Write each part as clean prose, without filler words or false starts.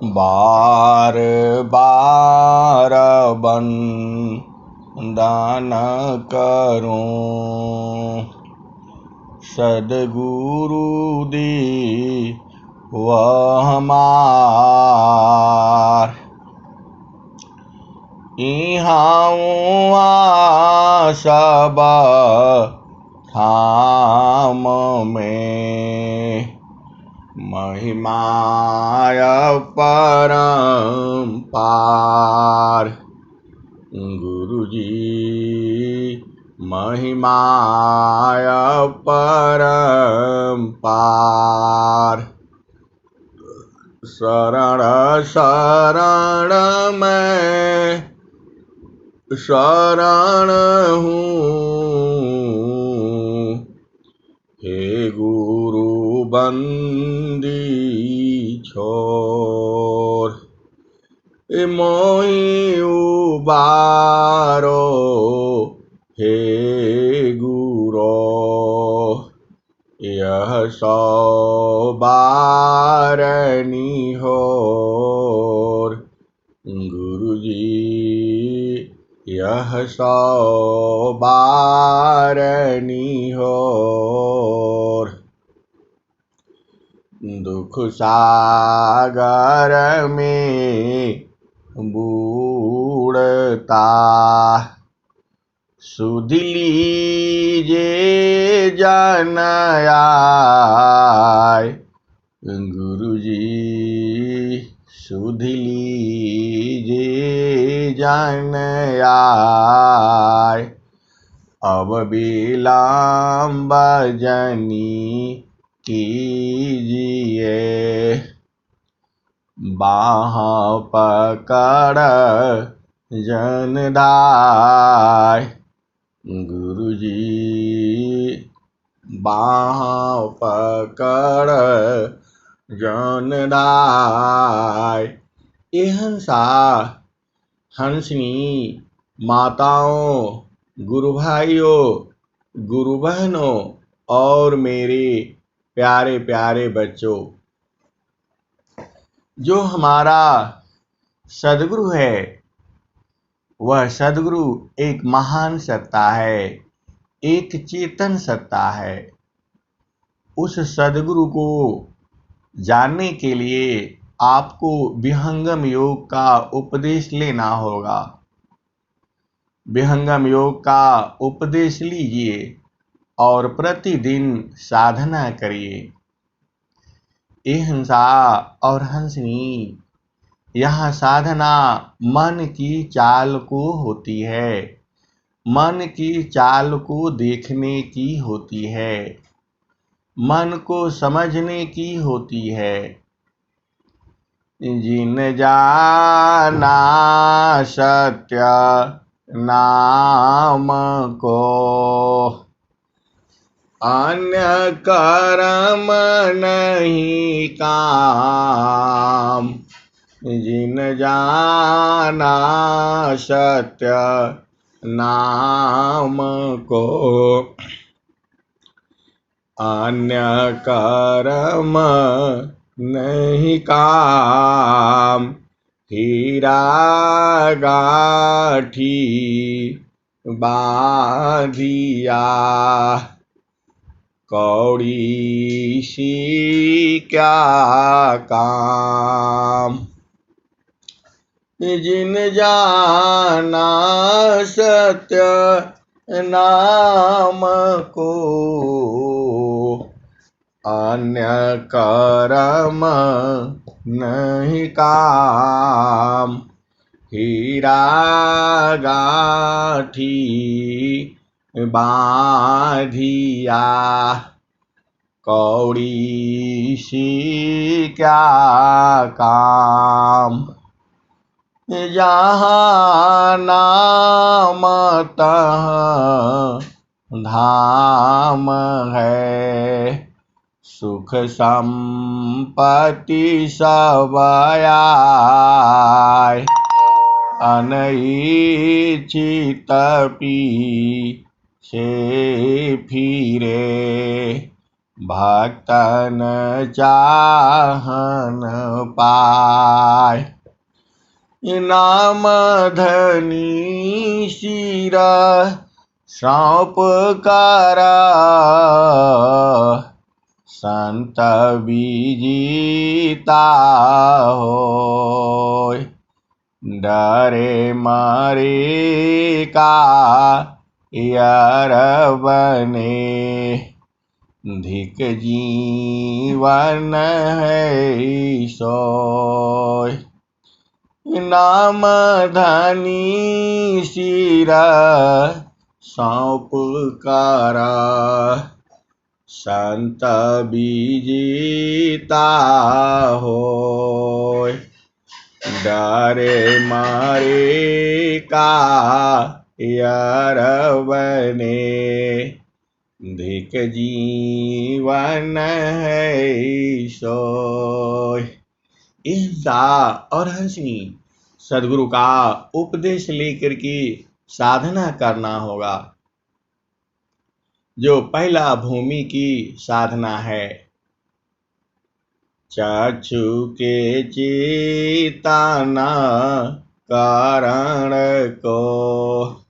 बार बार बंदन करूं सद्गुरु दी वह हमार। इहाँ सब धाम में महिमाय परम्पार। गुरुजी महिमाय परम्पार। शरण शरण में शरण हूँ हे गुरु बंदी छोर। मोहि उबारो हे गुरो यह 100 बारनी होर। गुरुजी यह 100 बारनी होर। दुख सागर में बूढ़ता सुध लीजे जन आय। गुरुजी सुध लीजे जन आय। अब विलम्ब जनी कीजिए बाह पकड़ जन धाय। गुरुजी बाह पकड़ जन धाय। ये हंसा हंसनी माताओं, गुरु भाइयों, गुरु बहनों और मेरे प्यारे प्यारे बच्चों, जो हमारा सद्गुरु है वह सद्गुरु एक महान सत्ता है, एक चेतन सत्ता है। उस सद्गुरु को जानने के लिए आपको विहंगम योग का उपदेश लेना होगा। विहंगम योग का उपदेश लीजिए और प्रतिदिन साधना करिए। ये हंसा और हंसनी, यह साधना मन की चाल को होती है, मन की चाल को देखने की होती है, मन को समझने की होती है। जिन जाना सत्य नाम को अन्य कर्म नहीं काम। जिन जाना सत्य नाम को अन्य कर्म नहीं काम। हीरा गाठी बांधिया कौड़ी सी क्या काम। जिन जाना सत्य नाम को अन्य कर्म नहीं काम। हीरा गाठी बांधिया कौड़ी सी क्या काम। जहाँ नाम तहाँ धाम है। सुख संपत्ति सब आए। अनइच्छित पीछे फिरे भक्तन चाहन पाय। नाम धनी शिर सौंप कर संत विजिता होय। डरे मरे का यर बने धिक जीवन है सोय। नाम धनी शिर सौंप कर संत विजिता होय। डरे मारे का यर बने धिक जीवन है सोय। अहिंसा और हंसनी सद्गुरु का उपदेश लेकर के साधना करना होगा। जो पहला भूमि की साधना है। चक्षु के चेतन कारण को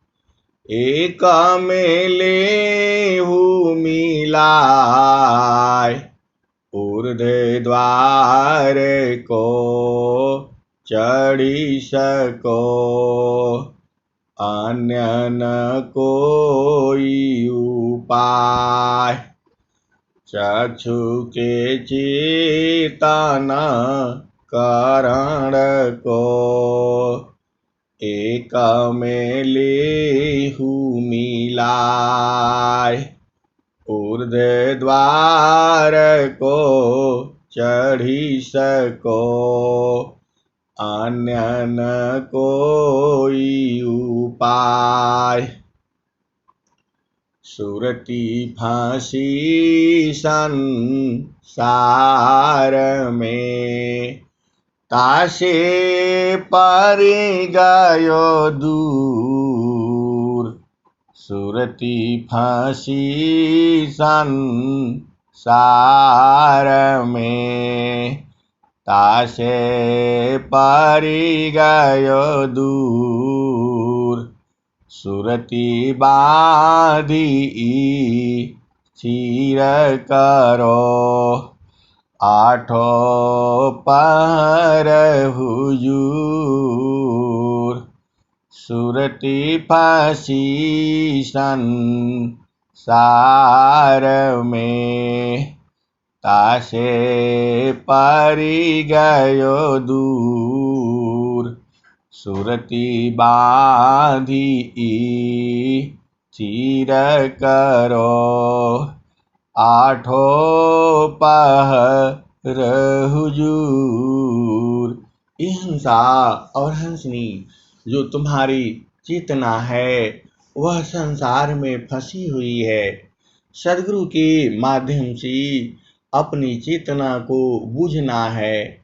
एक में लेहु मिलाय। ऊर्ध्व द्वार को चढ़ी सको अन्य न कोई उपाय। चक्षु के चेतन कारण को एक में लेहु मिलाय। ऊर्ध्व द्वार को चढ़ी सको अन्य न कोई उपाय। सुरती फांसी संसार में तासे पर गयो दूर। सुरती फांसी संसार में तासे पर गयो दूर। सुरती बाधी चीर करो आठो पहर हुजूर। सुरती फांसी संसार में तासे परि गयो दूर। सुरती बांधी चीर करो आठो पहर हुजूर। अहिंसा और हंसनी जो तुम्हारी चेतना है वह संसार में फंसी हुई है। सद्गुरु के माध्यम से अपनी चेतना को बूझना है,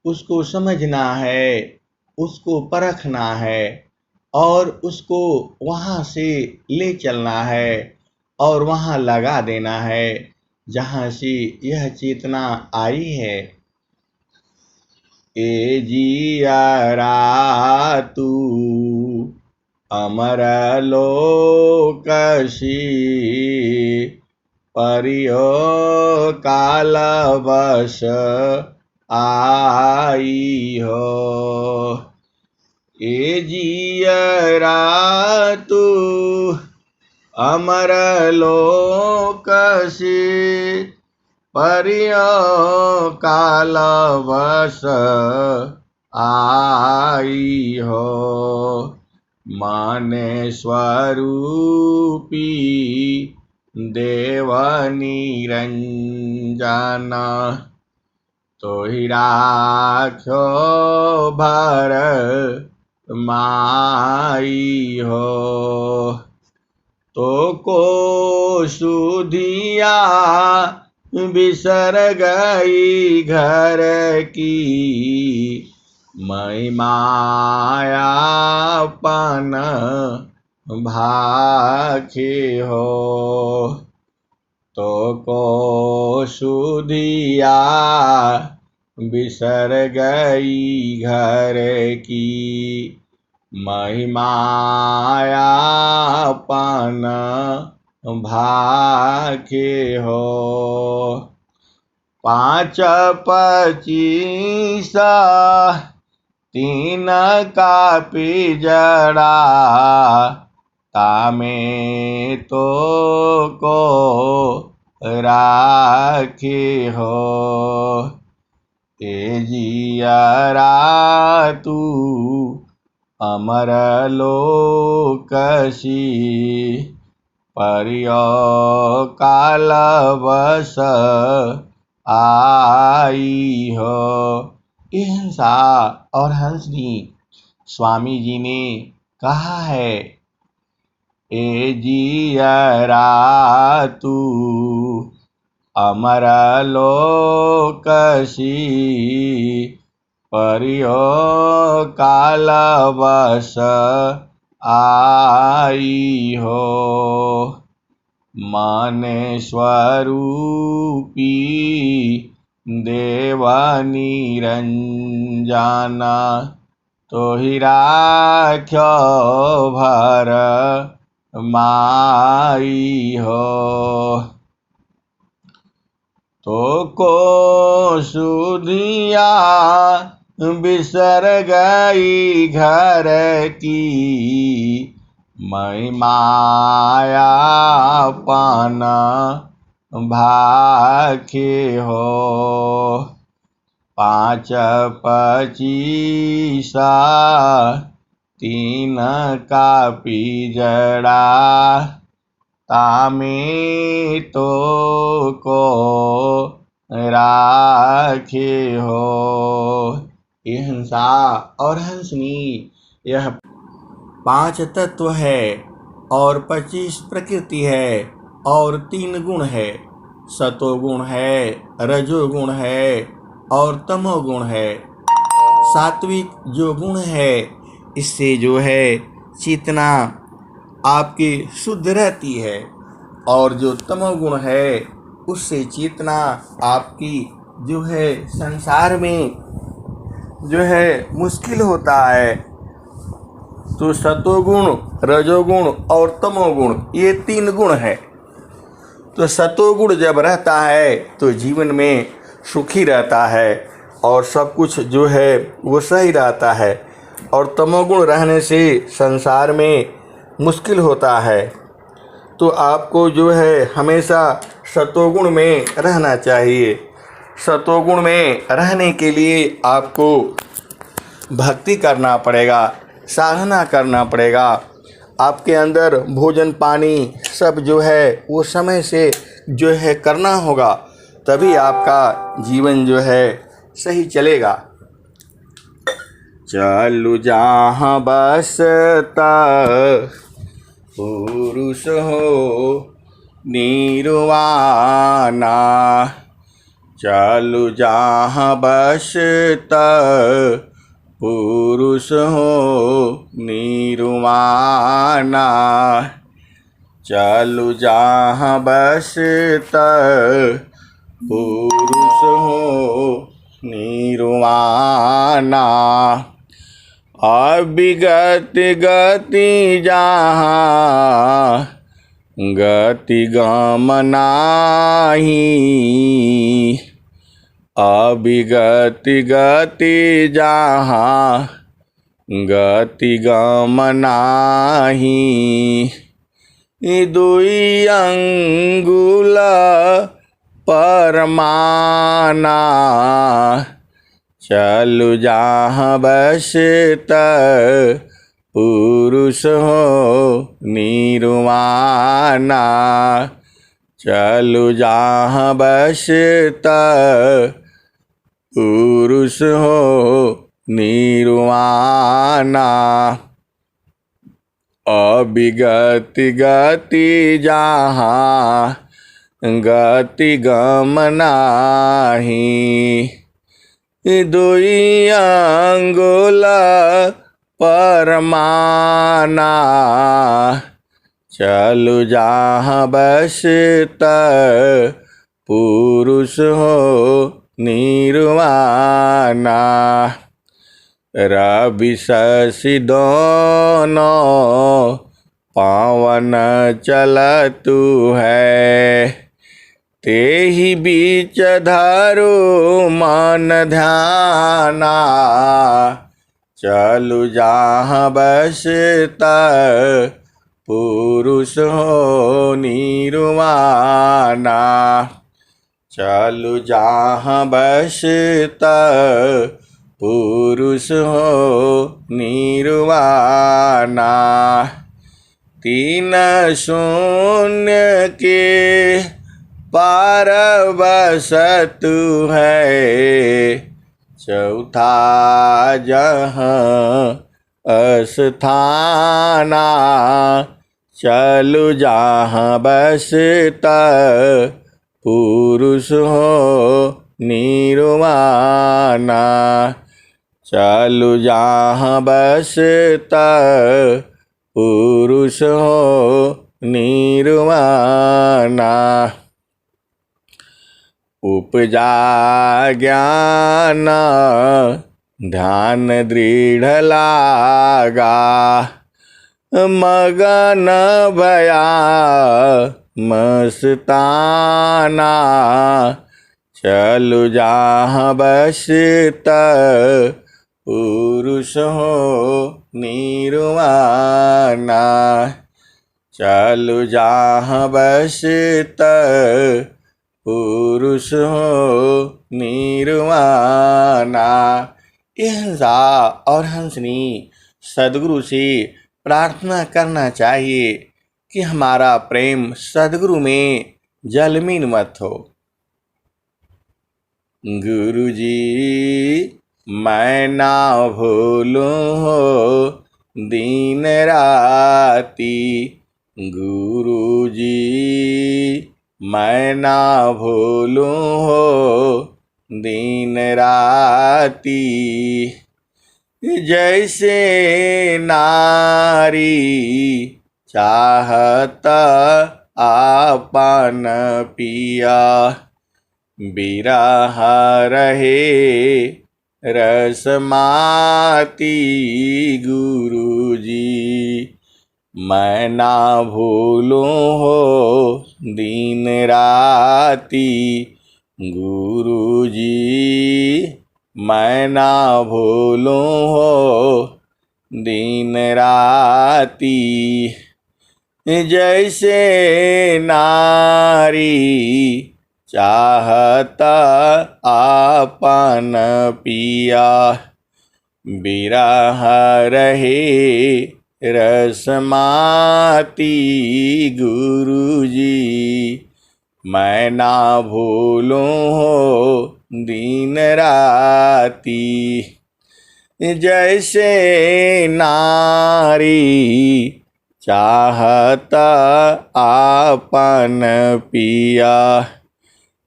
उसको समझना है, उसको परखना है और उसको वहाँ से ले चलना है और वहाँ लगा देना है जहाँ से यह चेतना आई है। ए जियरा तू अमर लोकसी परियो काल बस आई हो। ए जियरा तू अमर लोकसी परियो काल बस आई हो। माने स्वरूपी देव निरंजन तोहि राख्यो भर माई हो। तो को सुधिया बिसर गई घर की मैं मायापन भाखे हो। तो को सुधिया बिसर गई घर की महिमायापन भाखे हो। 5 25 3 का पिजड़ा तामे तो को राखे हो। ए जियरा तू अमर लोकसी परियो काल बस आई हो। ये हंसा और हंसनी स्वामी जी ने कहा है, ए जियरा तू अमर लोकसी परियो काल बस आई हो। मन स्वरूपी देव निरंजन तोहि राख्यो भर माई हो। तो को सुधिया बिसर गई घर की महिमायापन भाखे हो। 5 25 3 का पिजड़ा तामे तो को राखे हो। ये हंसा और हंसनी यह 5 तत्व है और 25 प्रकृति है और 3 गुण है। सतोगुण है, रजोगुण है और तमोगुण है। सात्विक जो गुण है इससे जो है चेतना आपकी शुद्ध रहती है और जो तमोगुण है उससे चेतना आपकी जो है संसार में जो है मुश्किल होता है। तो सतोगुण, रजोगुण और तमोगुण ये 3 गुण है। तो सतोगुण जब रहता है तो जीवन में सुखी रहता है और सब कुछ जो है वो सही रहता है और तमोगुण रहने से संसार में मुश्किल होता है। तो आपको जो है हमेशा सतोगुण में रहना चाहिए। सतोगुण में रहने के लिए आपको भक्ति करना पड़ेगा, साधना करना पड़ेगा। आपके अंदर भोजन पानी सब जो है वो समय से जो है करना होगा, तभी आपका जीवन जो है सही चलेगा। चलु जहाँ बसता पुरुष हो निर्वाणा, चलु जहाँ बसता पुरुष हो निर्वाणा, चलु जहाँ बसता पुरुष हो निर्वाणा। अविगति गति जहाँ गति गम नाही, अविगति गति जहाँ गति गम नाही, दुई अंगुल परमाना, चलु जहाँ बसता पुरुष हो निर्वाणा, चलु जहाँ बसता पुरुष हो निर्वाणा। अविगति गति जहाँ गति गम नाही, दुई अंगुल परमाना, चलु जहाँ बस त पुरुष हो निर्वाणा। रवि शशि दोनों पावन चलतु है। तेहि बीच धरो मन ध्याना। चलु जहाँ बस त पुरुष हो निर्वाणा। चलु जहाँ बस त पुरुष हो निर्वाणा। तीन शून्य के पार बसतु है। चौथा जहाँ अस्थाना। चलु जहाँ बस त पुरुष हो निर्वाणा। चलु जहाँ बस त पुरुष हो निर्वाणा। उपजा ज्ञान ध्यान दृढ़ लागा। मगन भया मस्ताना। चलु जहाँ बस त पुरुष हो निर्वाणा। चलु जहाँ बस त पुरुष हो निर्वाणा। अहिंसा और हंसनी सद्गुरु से प्रार्थना करना चाहिए कि हमारा प्रेम सद्गुरु में जलमीन मत हो। गुरु जी मैं ना भूलूं हो दिन राती। गुरु जी मैं ना भूलूं हो दिन राती। जैसे नारी चाहत आपन पिया। बिरह रहे रसमाती। गुरु जी मैं ना भूलूं हो दिन राती। गुरु जी मैं ना भूलूं हो दिन राती। जैसे नारी चाहत आपन पिया। बिरह रहे रसमाती। गुरु जी मैं ना भूलूं हो दिन राती। जैसे नारी चाहत आपन पिया।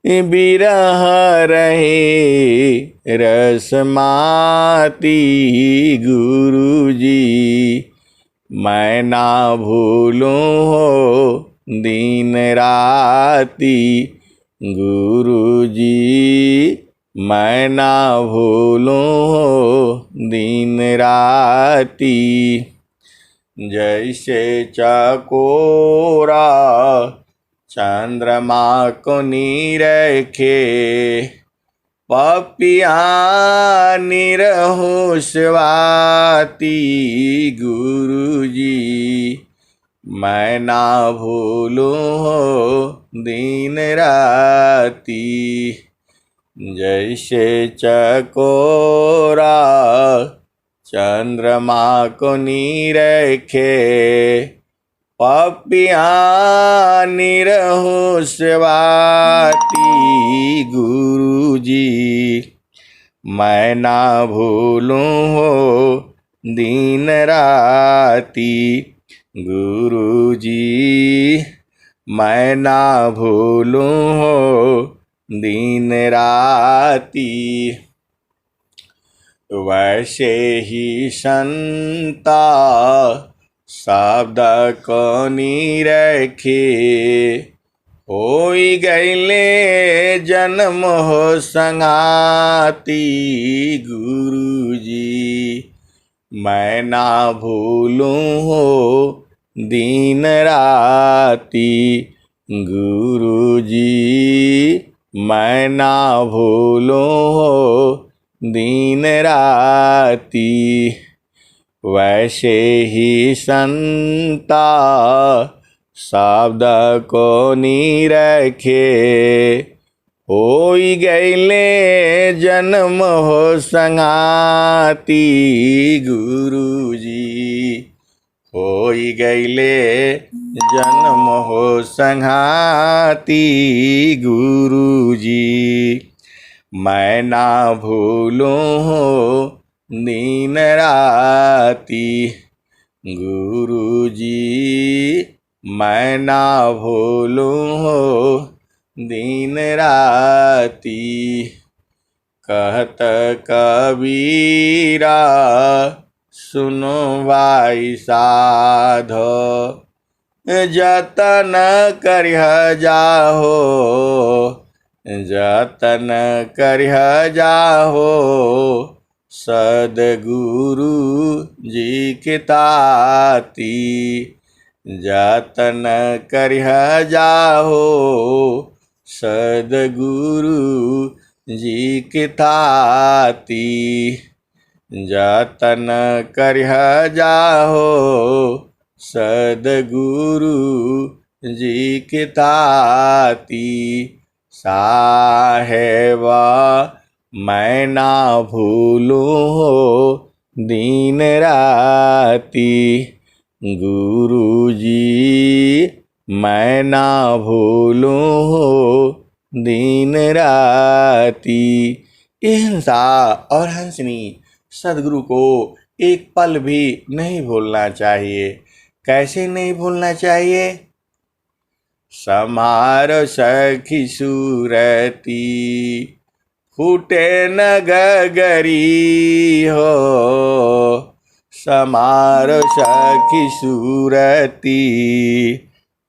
बिरह रहे रसमाती। गुरु जी मैं ना भूलूं हो दिन राती। गुरु जी मैं ना भूलूं हो दिन राती। जैसे चकोरा चंद्रमा को निरखे। पपिया निरहोश स्वाति। गुरु जी मैं ना भूलूं हो दिन राती। जैसे चकोरा चंद्रमा को निरखे। पपिया निरहोश स्वाति। गुरु जी मैं ना भूलूं हो दिन राती। गुरु जी मैं ना भूलूं हो दिन राती। वैसे ही संता शब्द को निरखे होई गईले जन्म हो संगाती गुरुजी मैं ना भूलूं हो दिन राती गुरुजी मैं ना भूलूं हो दिन राती वैसे ही संता शब्द को निरखे होई गईले जन्म हो संगाती गुरुजी होई गईले जन्म हो संगाती गुरुजी मैं ना भूलूं हो दिन राती गुरुजी मैं ना भूलूं हो दिन राती कहत कबीरा सुनो भाई साधो जतन करिह जाहो जतन करिह जाहो सद्गुरु जी की ताती जतन करिह जाहो सद्गुरु जी की ताती जतन करिह जाहो सद्गुरु जी की ताती साहेबा मैं ना भूलूं हो दिन राती गुरुजी मैं ना भूलूं हो दिन राती। अहिंसा और हंसनी सद्गुरु को एक पल भी नहीं भूलना चाहिए। कैसे नहीं भूलना चाहिए? समार सखी सूरती फूटे न गगरी हो समार सखी सूरती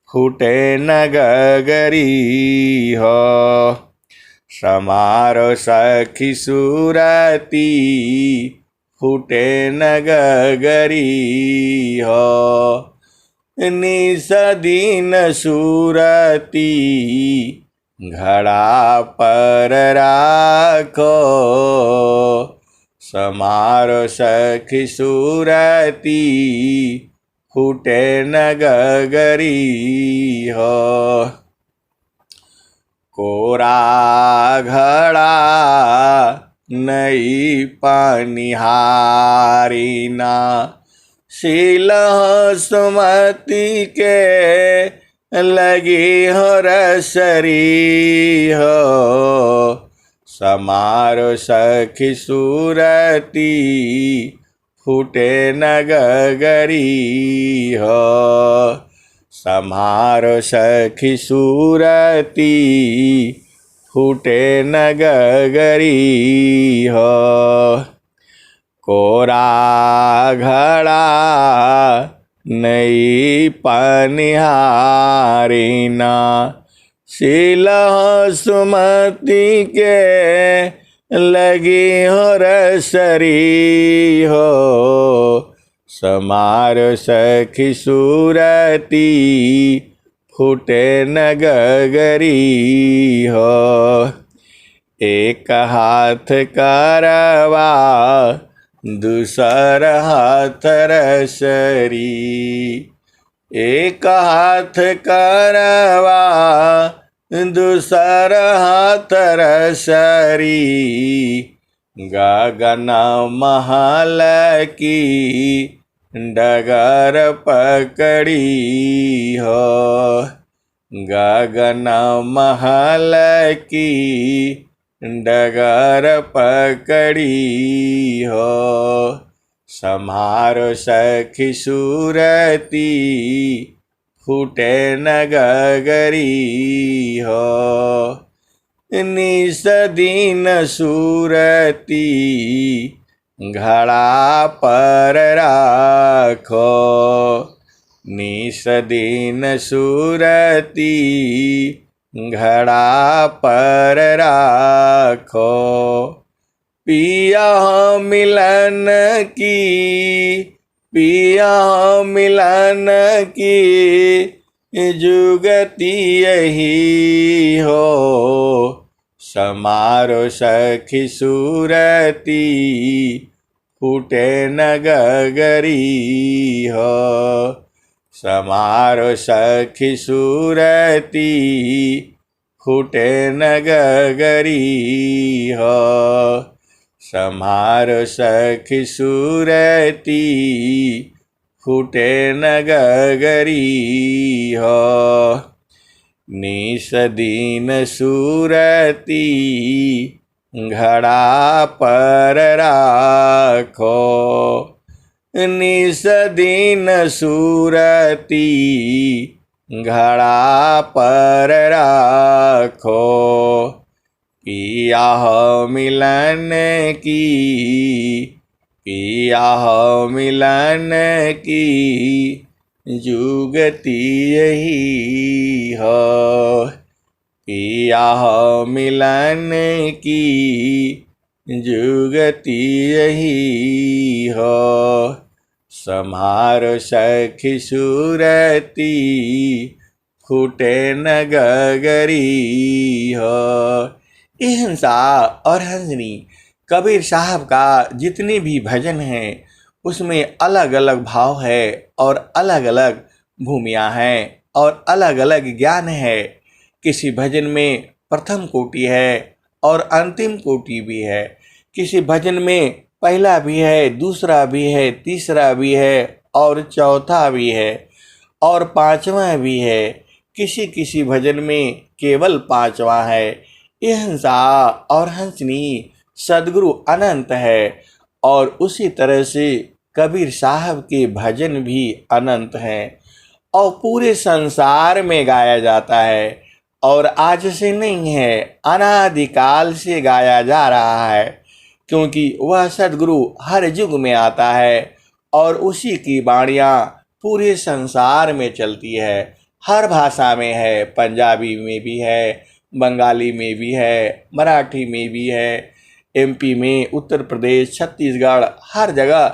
फूटे न गगरी हो समार सखी सूरती फूटे न गगरी हो निसदीन सूरती घड़ा पर राखो समार सखी सूरती फूटे न गगरी हो कोरा घड़ा नई पानिहारीना शील सुमति के लगी हो रसरी हो समारो सखी सूरती फूटे न गगरी हो समारो सखी सूरती फूटे न गगरी हो कोरा घड़ा नई पानिहारीना शील सुमति के लगी हो रसरी हो समार सखी सूरती फूटे न गगरी हो एक हाथ करवा दूसर हाथ रसरी एक हाथ करवा दूसर हाथ रसरी गगन महल की डगर पकड़ी हो गगन महल की डगर पकड़ी हो समारो सखी सूरती फूटे न गगरी हो निसदीन सूरती घड़ा पर राखो। निस दिन सुरती घड़ा पर राखो। पिया मिलन की, पिया मिलन की जुगति यही हो। समारो सखी सुरती फूटे न गगरी हो। समारो सखी सुरती फूटे न गगरी हो। समारो सखी सुरती फूटे न गगरी हो। निस दिन सुरती घड़ा पर राखो। निस दिन सुरती घड़ा पर राखो। पिया मिलन की, पिया मिलन की जुगति यही हो। पिया मिलन की जुगति यही हो। समारो सखी सुरती फूटे न गगरी हो। ये हंसा और हंसनी कबीर साहब का जितने भी भजन हैं उसमें अलग अलग भाव है और अलग अलग भूमियाँ हैं और अलग अलग ज्ञान है। किसी भजन में प्रथम कोटि है और अंतिम कोटि भी है। किसी भजन में पहला भी है, दूसरा भी है, तीसरा भी है और चौथा भी है और पांचवा भी है। किसी किसी भजन में केवल पांचवा है। ये हंसा और हंसनी सदगुरु अनंत है और उसी तरह से कबीर साहब के भजन भी अनंत हैं और पूरे संसार में गाया जाता है और आज से नहीं है, अनादिकाल से गाया जा रहा है, क्योंकि वह सदगुरु हर युग में आता है और उसी की वाणियाँ पूरे संसार में चलती है। हर भाषा में है, पंजाबी में भी है, बंगाली में भी है, मराठी में भी है, एमपी में, उत्तर प्रदेश, छत्तीसगढ़, हर जगह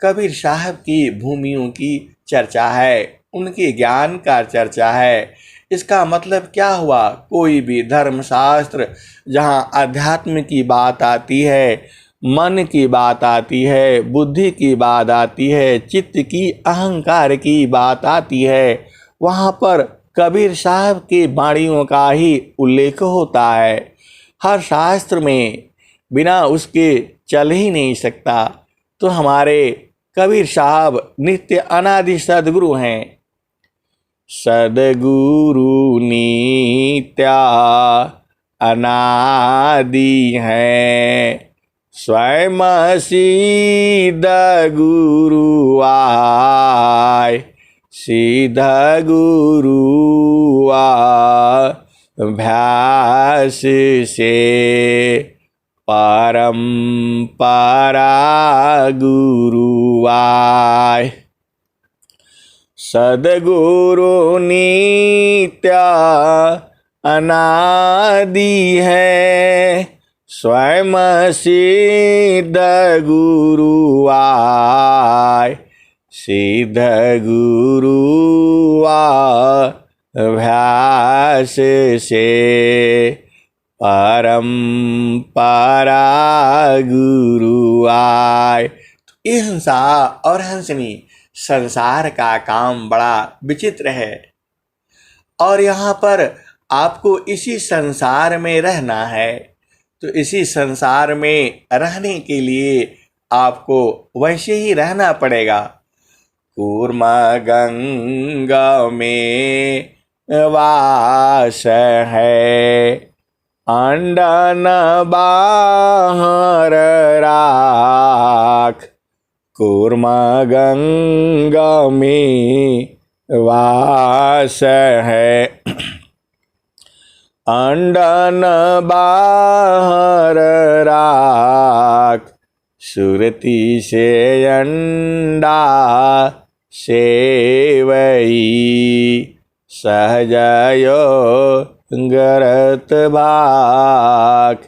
कबीर साहब की भूमियों की चर्चा है, उनके ज्ञान का चर्चा है। इसका मतलब क्या हुआ? कोई भी धर्मशास्त्र जहाँ अध्यात्म की बात आती है, मन की बात आती है, बुद्धि की बात आती है, चित्त की, अहंकार की बात आती है, वहाँ पर कबीर साहब की वाणियों का ही उल्लेख होता है। हर शास्त्र में बिना उसके चल ही नहीं सकता। तो हमारे कबीर साहब नित्य अनादि सदगुरु हैं। सदगुरु नित्या अनादि हैं, स्वयं सिद्ध गुरु आय, सिद्ध गुरु अभ्यास से परंपरा गुरु आय। सदगुरु नित्या अनादि है, स्वयं सिद्ध गुरु आय, सिद्ध गुरु अभ्यास से परंपरा गुरु आय। तो ये हंसा और हंसनी संसार का काम बड़ा विचित्र है और यहाँ पर आपको इसी संसार में रहना है। तो इसी संसार में रहने के लिए आपको वैसे ही रहना पड़ेगा। कूर्म गंगा में वास है, अंडन बाहर राख। कूर्म गंगा में वास है, अंडन बाहर राख। सुरती से अंडा सेवई सहजयो गरत भाक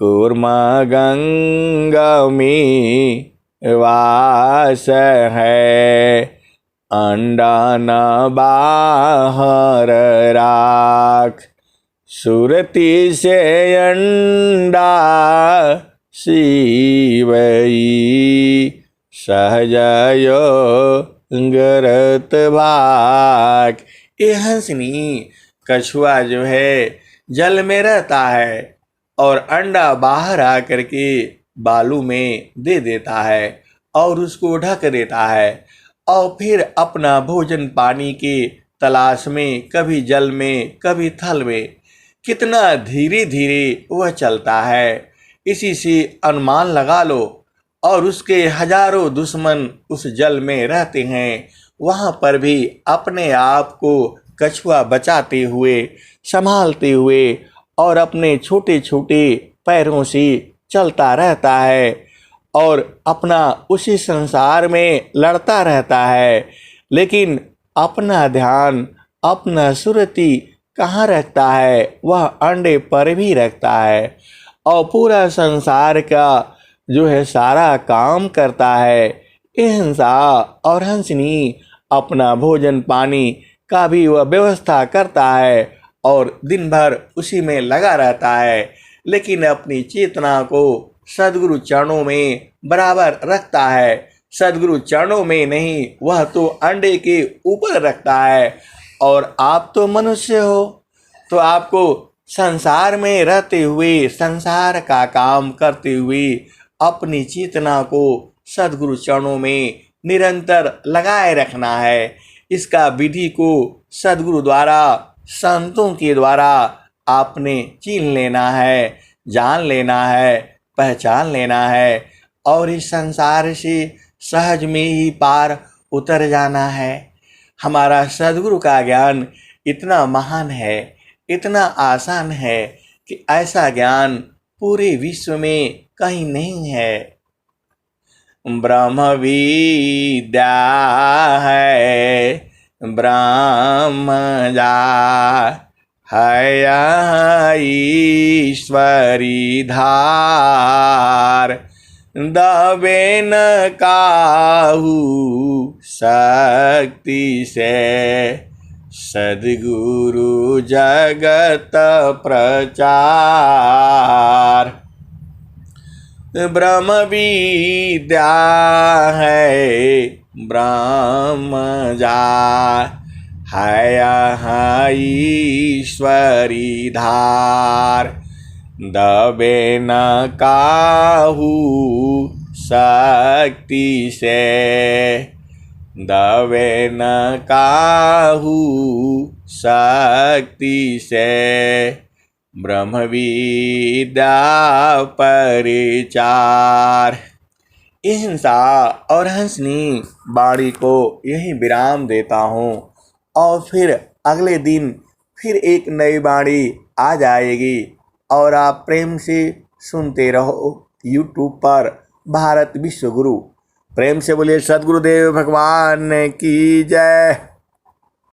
कूर्म गंगमी वास है अंडा न बाहर राख सुरती से अंडा शिवई सहजयो गरत भाग। ये हंसनी कछुआ जो है जल में रहता है और अंडा बाहर आकर के बालू में दे देता है और उसको ढक देता है और फिर अपना भोजन पानी के तलाश में कभी जल में कभी थल में कितना धीरे धीरे वह चलता है इसी से अनुमान लगा लो। और उसके हजारों दुश्मन उस जल में रहते हैं, वहाँ पर भी अपने आप को कछुआ बचाते हुए संभालते हुए और अपने छोटे छोटे पैरों से चलता रहता है और अपना उसी संसार में लड़ता रहता है, लेकिन अपना ध्यान अपना सुरति कहाँ रखता है, वह अंडे पर भी रखता है और पूरा संसार का जो है सारा काम करता है। ये हंसा और हंसनी अपना भोजन पानी का भी वह व्यवस्था करता है और दिन भर उसी में लगा रहता है, लेकिन अपनी चेतना को सद्गुरु चरणों में बराबर रखता है। सद्गुरु चरणों में नहीं, वह तो अंडे के ऊपर रखता है। और आप तो मनुष्य हो, तो आपको संसार में रहते हुए संसार का काम करते हुए अपनी चेतना को सद्गुरु चरणों में निरंतर लगाए रखना है। इसका विधि को सद्गुरु द्वारा संतों के द्वारा आपने चीन लेना है, जान लेना है, पहचान लेना है और इस संसार से सहज में ही पार उतर जाना है। हमारा सद्गुरु का ज्ञान इतना महान है, इतना आसान है कि ऐसा ज्ञान पूरे विश्व में कहीं नहीं है। ब्रह्म विद्या है ब्रह्म जा है ईश्वरी धार दबे न काहू शक्ति से सद्गुरु जगत प्रचार। ब्रह्म विद्या है ब्रह्म जा है ईश्वरी धार दबे न काहू शक्ति से दबे न काहू शक्ति से ब्रह्म विद्या परिचार। हिंसा और हंसनी वाणी को यही विराम देता हूँ और फिर अगले दिन फिर एक नई वाणी आ जाएगी और आप प्रेम से सुनते रहो YouTube पर भारत विश्व गुरु। प्रेम से बोलिए सद्गुरुदेव भगवान की जय।